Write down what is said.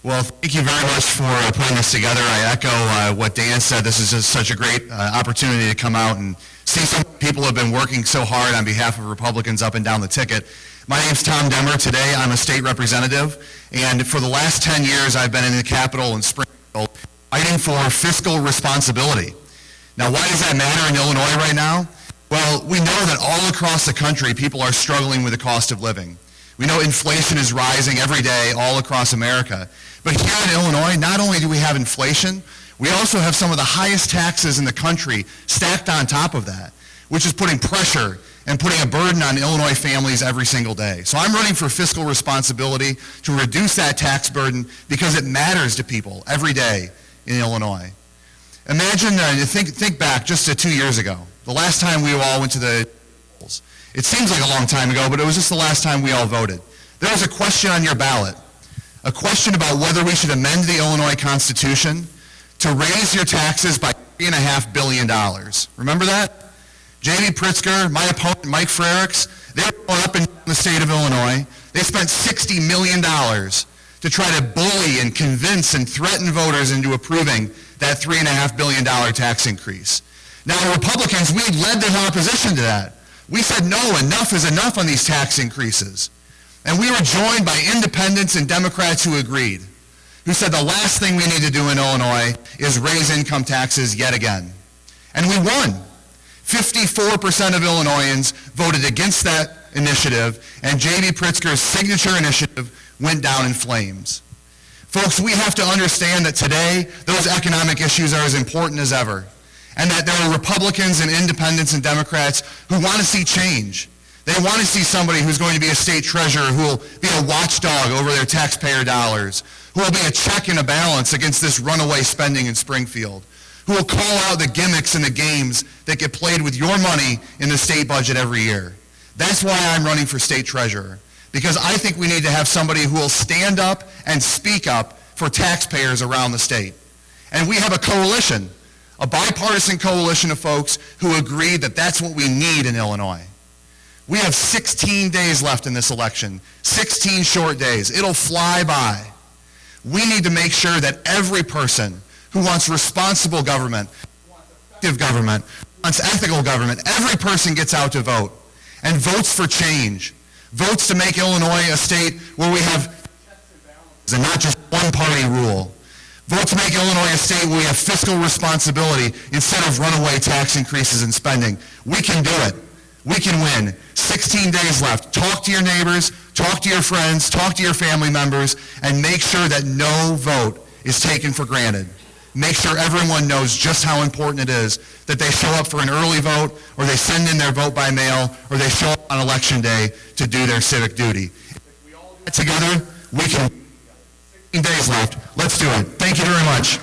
Well, thank you very much for putting this together. I echo what Dan said. This is just such a great opportunity to come out and see some people have been working so hard on behalf of Republicans up and down the ticket. My name's Tom Demmer. Today I'm a state representative, and for the last 10 years I've been in the Capitol in Springfield fighting for fiscal responsibility. Now, why does that matter in Illinois right now? Well, we know that all across the country people are struggling with the cost of living. We know inflation is rising every day all across America. But here in Illinois, not only do we have inflation, we also have some of the highest taxes in the country stacked on top of that, which is putting pressure and putting a burden on Illinois families every single day. So I'm running for fiscal responsibility to reduce that tax burden because it matters to people every day in Illinois. Imagine, think back just to 2 years ago, the last time we all went to the polls. It seems like a long time ago, but it was just the last time we all voted. There was a question on your ballot, a question about whether we should amend the Illinois Constitution to raise your taxes by $3.5 billion. Remember that? J.B. Pritzker, my opponent, Mike Frericks, they were going up and down the state of Illinois. They spent $60 million to try to bully and convince and threaten voters into approving that $3.5 billion tax increase. Now, Republicans, we led the opposition to that. We said, no, enough is enough on these tax increases. And we were joined by independents and Democrats who agreed, who said the last thing we need to do in Illinois is raise income taxes yet again. And we won. 54% of Illinoisans voted against that initiative, and J.B. Pritzker's signature initiative went down in flames. Folks, we have to understand that today those economic issues are as important as ever, and that there are Republicans and independents and Democrats who want to see change. They want to see somebody who's going to be a state treasurer who will be a watchdog over their taxpayer dollars, who will be a check and a balance against this runaway spending in Springfield, who will call out the gimmicks and the games that get played with your money in the state budget every year. That's why I'm running for state treasurer, because I think we need to have somebody who will stand up and speak up for taxpayers around the state. And we have a coalition, a bipartisan coalition of folks who agree that that's what we need in Illinois. We have 16 days left in this election, 16 short days. It'll fly by. We need to make sure that every person who wants responsible government, who wants effective government, who wants ethical government, every person gets out to vote and votes for change, votes to make Illinois a state where we have checks and balances and not just one-party rule. Vote to make Illinois a state where we have fiscal responsibility instead of runaway tax increases and spending. We can do it. We can win. 16 days left. Talk to your neighbors, talk to your friends, talk to your family members, and make sure that no vote is taken for granted. Make sure everyone knows just how important it is that they show up for an early vote, or they send in their vote by mail, or they show up on election day to do their civic duty. If we all get together, we can. 16 days left. Let's do it. Thank you very much.